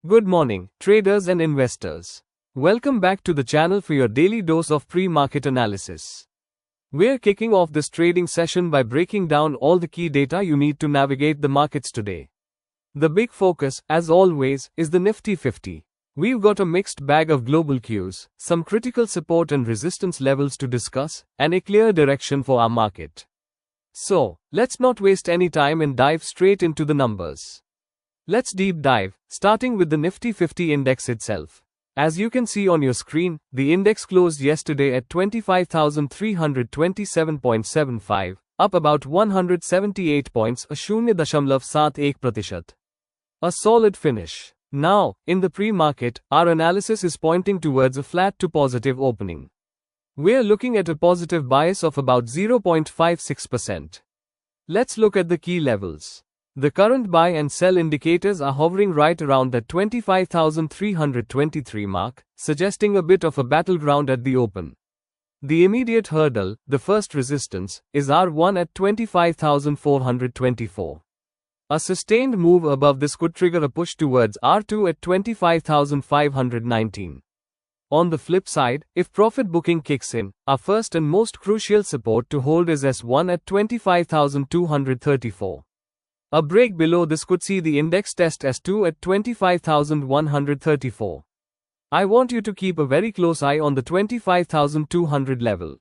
Good morning, traders and investors. Welcome back to the channel for your daily dose of pre-market analysis. We're kicking off this trading session by breaking down all the key data you need to navigate the markets today. The big focus, as always, is the Nifty 50. We've got a mixed bag of global cues, some critical support and resistance levels to discuss, and a clear direction for our market. So, let's not waste any time and dive straight into the numbers. Let's deep dive, starting with the Nifty 50 index itself. As you can see on your screen, the index closed yesterday at 25,327.75, up about 178 points, a 0.71%. A solid finish. Now, in the pre-market, our analysis is pointing towards a flat to positive opening. We're looking at a positive bias of about 0.56%. Let's look at the key levels. The current buy and sell indicators are hovering right around that 25,323 mark, suggesting a bit of a battleground at the open. The immediate hurdle, the first resistance, is R1 at 25,424. A sustained move above this could trigger a push towards R2 at 25,519. On the flip side, if profit booking kicks in, our first and most crucial support to hold is S1 at 25,234. A break below this could see the index test S2 at 25,134. I want you to keep a very close eye on the 25,200 level.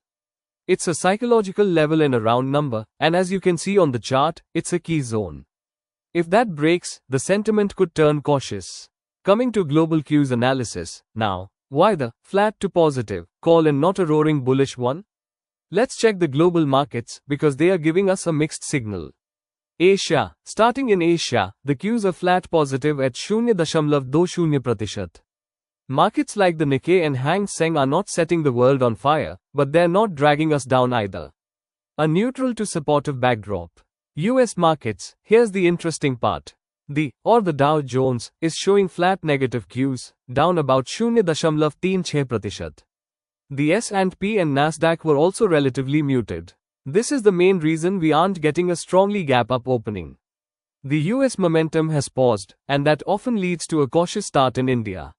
It's a psychological level and a round number, and as you can see on the chart, it's a key zone. If that breaks, the sentiment could turn cautious. Coming to global cues analysis, now, why the flat to positive call and not a roaring bullish one? Let's check the global markets because they are giving us a mixed signal. Asia. Starting in Asia, the cues are flat positive at 0.20%. Markets like the Nikkei and Hang Seng are not setting the world on fire, but they're not dragging us down either. A neutral to supportive backdrop. US markets, here's the interesting part. The Dow Jones is showing flat negative cues, down about 0.36%. The S&P and Nasdaq were also relatively muted. This is the main reason we aren't getting a strongly gap-up opening. The US momentum has paused, and that often leads to a cautious start in India.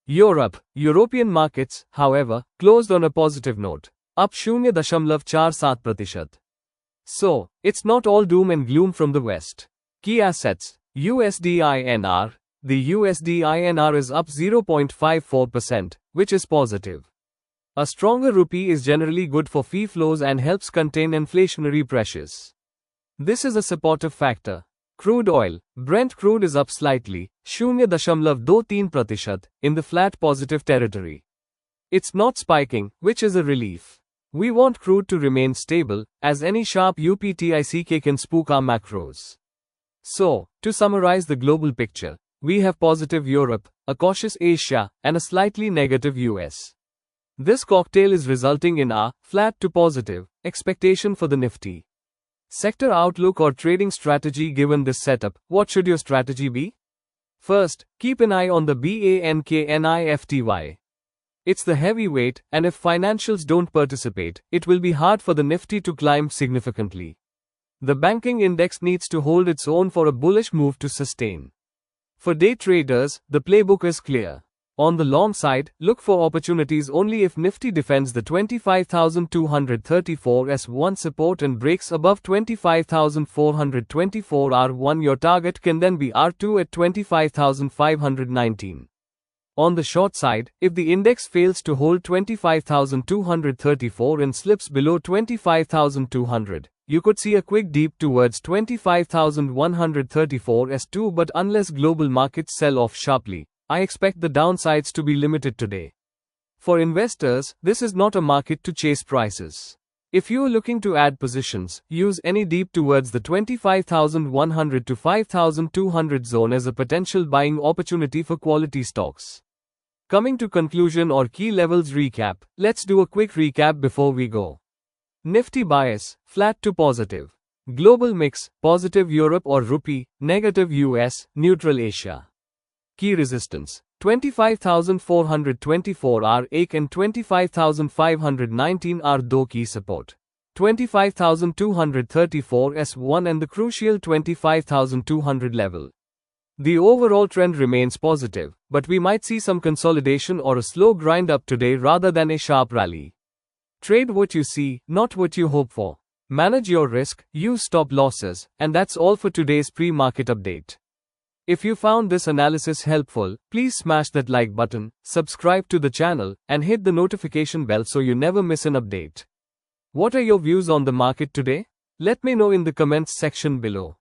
European markets, however, closed on a positive note, up 0.47%. So, it's not all doom and gloom from the West. Key assets, USD-INR. The USD-INR is up 0.54%, which is positive. A stronger rupee is generally good for fee flows and helps contain inflationary pressures. This is a supportive factor. Crude oil, Brent crude is up slightly, 0.23%, in the flat positive territory. It's not spiking, which is a relief. We want crude to remain stable, as any sharp uptick can spook our macros. So, to summarize the global picture, we have positive Europe, a cautious Asia, and a slightly negative US. This cocktail is resulting in a flat to positive expectation for the Nifty. Sector outlook or trading strategy. Given this setup, what should your strategy be? First, keep an eye on the BANK/NIFTY. It's the heavyweight, and if financials don't participate, it will be hard for the Nifty to climb significantly. The banking index needs to hold its own for a bullish move to sustain. For day traders, the playbook is clear. On the long side, look for opportunities only if Nifty defends the 25,234 S1 support and breaks above 25,424 R1. Your target can then be R2 at 25,519. On the short side, if the index fails to hold 25,234 and slips below 25,200, you could see a quick dip towards 25,134 S2. But unless global markets sell off sharply, I expect the downsides to be limited today. For investors, this is not a market to chase prices. If you are looking to add positions, use any dip towards the 25,100 to 5,200 zone as a potential buying opportunity for quality stocks. Coming to conclusion or key levels recap, let's do a quick recap before we go. Nifty bias, flat to positive. Global mix, positive Europe or rupee, negative US, neutral Asia. Key resistance, 25,424 R1 and 25,519 R2. Key support, 25,234 S1 and the crucial 25,200 level. The overall trend remains positive, but we might see some consolidation or a slow grind up today rather than a sharp rally. Trade what you see, not what you hope for. Manage your risk, use stop losses, and that's all for today's pre-market update. If you found this analysis helpful, please smash that like button, subscribe to the channel, and hit the notification bell so you never miss an update. What are your views on the market today? Let me know in the comments section below.